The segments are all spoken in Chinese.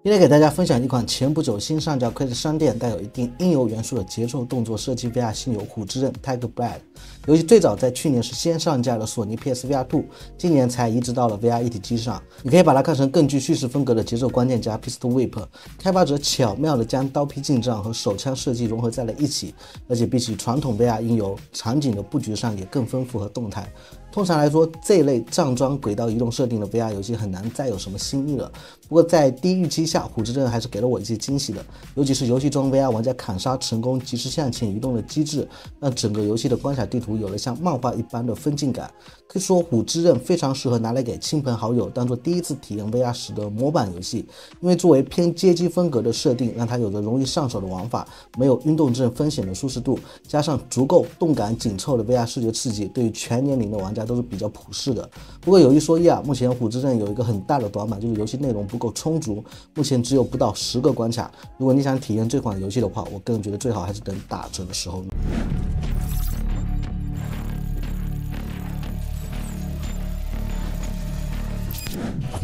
今天给大家分享一款前不久新上架 Quest 商店带有一定音游元素的节奏动作射击 VR 新游《虎之刃 Tiger Blood》。游戏最早在去年是先上架了索尼 PSVR2， 今年才移植到了 VR 一体机上。你可以把它看成更具叙事风格的节奏关键加 Pistol Whip。开发者巧妙地将刀劈近战和手枪射击融合在了一起，而且比起传统 VR 音游，场景的布局上也更丰富和动态。通常来说，这一类站桩轨道移动设定的 VR 游戏很难再有什么新意了。不过在低预期下，虎之刃还是给了我一些惊喜的，尤其是游戏中 VR 玩家砍杀成功及时向前移动的机制，让整个游戏的关卡地图有了像漫画一般的分镜感。可以说，虎之刃非常适合拿来给亲朋好友当做第一次体验 VR 时的模板游戏，因为作为偏街机风格的设定，让它有着容易上手的玩法，没有晕动症风险的舒适度，加上足够动感紧凑的 VR 视觉刺激，对于全年龄的玩家都是比较普适的。不过有一说一啊，目前虎之刃有一个很大的短板，就是游戏内容不够充足，目前只有不到10个关卡。如果你想体验这款游戏的话，我个人觉得最好还是等打折的时候。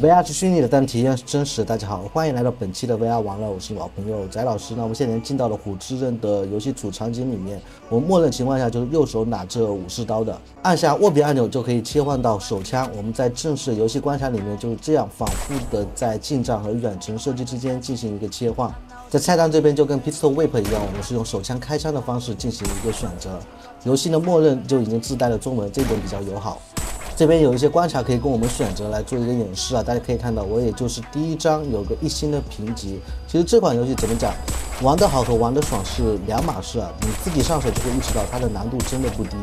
VR 是虚拟的，但体验是真实的。大家好，欢迎来到本期的 VR 玩乐，我是老朋友翟老师。那我们现在进到了虎之刃的游戏主场景里面，我们默认情况下就是右手拿着武士刀的，按下握柄按钮就可以切换到手枪。我们在正式的游戏关卡里面就是这样反复的在近战和远程射击之间进行一个切换。在菜单这边就跟 Pistol Whip 一样，我们是用手枪开枪的方式进行一个选择。游戏的默认就已经自带了中文，这一点比较友好。这边有一些关卡可以供我们选择来做一个演示啊，大家可以看到，我也就是第一章有个1星的评级。其实这款游戏怎么讲，玩得好和玩得爽是两码事啊，你自己上手就会意识到它的难度真的不低。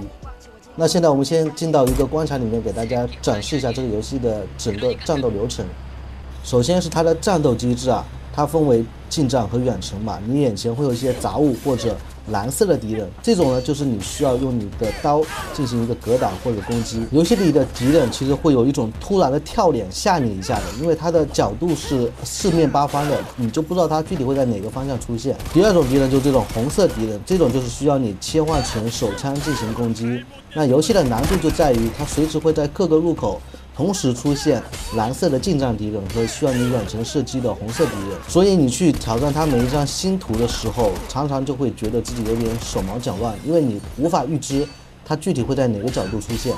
那现在我们先进到一个关卡里面，给大家展示一下这个游戏的整个战斗流程。首先是它的战斗机制啊，它分为近战和远程嘛，你眼前会有一些杂物或者蓝色的敌人，这种呢就是你需要用你的刀进行一个格挡或者攻击。游戏里的敌人其实会有一种突然的跳脸吓你一下的，因为它的角度是四面八方的，你就不知道它具体会在哪个方向出现。第二种敌人就是这种红色敌人，这种就是需要你切换成手枪进行攻击。那游戏的难度就在于它随时会在各个入口同时出现蓝色的近战敌人和需要你远程射击的红色敌人，所以你去挑战它每一张新图的时候，常常就会觉得自己有点手忙脚乱，因为你无法预知它具体会在哪个角度出现。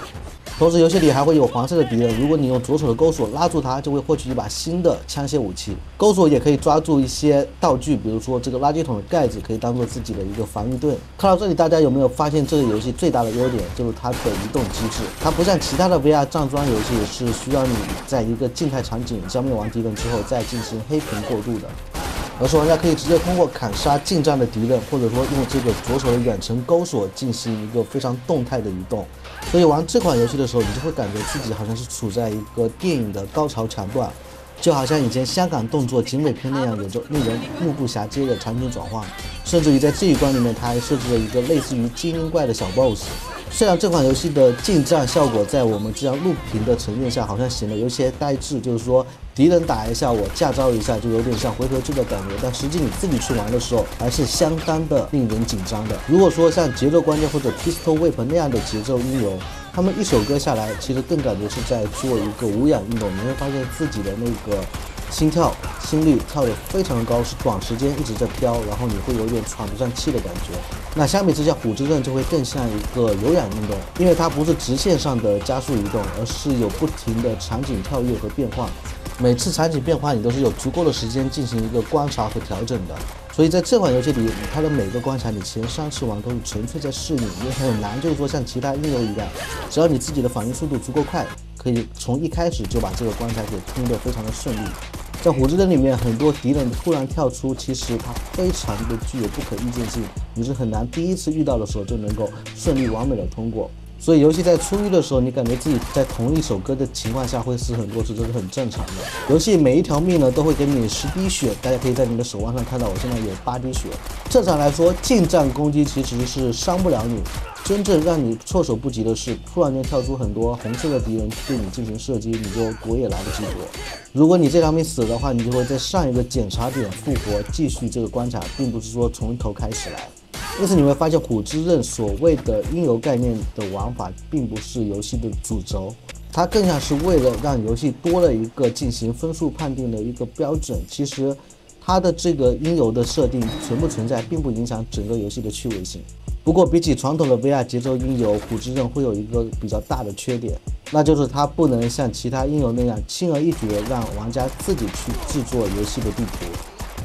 同时游戏里还会有黄色的敌人，如果你用左手的勾锁拉住它，就会获取一把新的枪械武器。勾锁也可以抓住一些道具，比如说这个垃圾桶的盖子，可以当做自己的一个防御盾。看到这里，大家有没有发现这个游戏最大的优点就是它的移动机制？它不像其他的 VR 站桩游戏是需要你在一个静态场景消灭完敌人之后再进行黑屏过渡的，而是玩家可以直接通过砍杀近战的敌人，或者说用这个左手的远程勾锁进行一个非常动态的移动。所以玩这款游戏的时候，你就会感觉自己好像是处在一个电影的高潮桥段，就好像以前香港动作警匪片那样，有着令人目不暇接的场景转换。甚至于在这一关里面，它还设置了一个类似于精灵怪的小 BOSS。虽然这款游戏的近战效果在我们这样录屏的呈现下好像显得有些呆滞，就是说敌人打一下我架招一下，就有点像回合制的感觉，但实际你自己去玩的时候还是相当的令人紧张的。如果说像节奏关键或者 Pistol Whip 那样的节奏音游，他们一首歌下来其实更感觉是在做一个无氧运动，你会发现自己的那个心跳心率跳得非常的高，是短时间一直在飙，然后你会有点喘不上气的感觉。那相比之下，虎之刃就会更像一个有氧运动，因为它不是直线上的加速移动，而是有不停的场景跳跃和变换。每次场景变化你都是有足够的时间进行一个观察和调整的。所以在这款游戏里，它的每个关卡你前3次玩都是纯粹在适应，因为很难就是说像其他音游一样，只要你自己的反应速度足够快，可以从一开始就把这个关卡给通得非常的顺利。在虎之刃里面，很多敌人突然跳出，其实它非常的具有不可预见性，你是很难第一次遇到的时候就能够顺利完美的通过。所以游戏在初遇的时候，你感觉自己在同一首歌的情况下会死很多次，这是很正常的。游戏每一条命呢都会给你10滴血，大家可以在你的手腕上看到，我现在有8滴血。正常来说，近战攻击其实是伤不了你，真正让你措手不及的是，突然间跳出很多红色的敌人对你进行射击，你就躲也来不及躲。如果你这条命死了的话，你就会在上一个检查点复活，继续这个关卡，并不是说从头开始来。因此你会发现，虎之刃所谓的音游概念的玩法，并不是游戏的主轴，它它更像是为了让游戏多了一个进行分数判定的一个标准。其实它的这个应有的设定存不存在，并不影响整个游戏的趣味性。不过比起传统的 VR 节奏音游，虎之刃会有一个比较大的缺点，那就是它不能像其他音游那样轻而易举的让玩家自己去制作游戏的地图。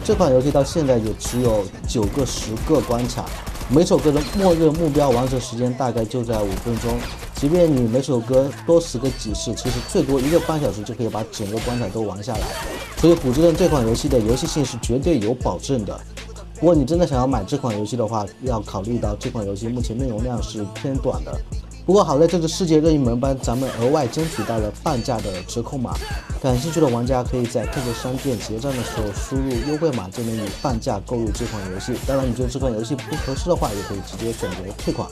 这款游戏到现在也只有9个、10个关卡，每首歌的默认目标完成时间大概就在5分钟。即便你每首歌多10个几次，其实最多1个半小时就可以把整个关卡都玩下来。所以虎之刃这款游戏的游戏性是绝对有保证的。不过你真的想要买这款游戏的话，要考虑到这款游戏目前内容量是偏短的。不过好在这次世界任意门班，咱们额外争取到了半价的折扣码，感兴趣的玩家可以在各个商店结账的时候输入优惠码，就能以半价购入这款游戏。当然，你觉得这款游戏不合适的话，也可以直接选择退款。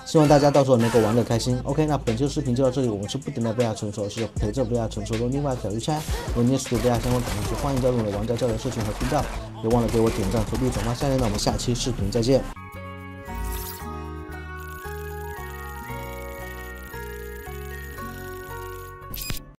希望大家到时候能够玩得开心。OK， 那本期的视频就到这里，我们是不停的 VR 成熟，是陪着 VR 成熟的另外一条鱼圈。如果你也是对 VR 相关感兴趣，欢迎加入我们的玩家交流社群和频道，别忘了给我点赞、投币、转发、下链。那我们下期视频再见。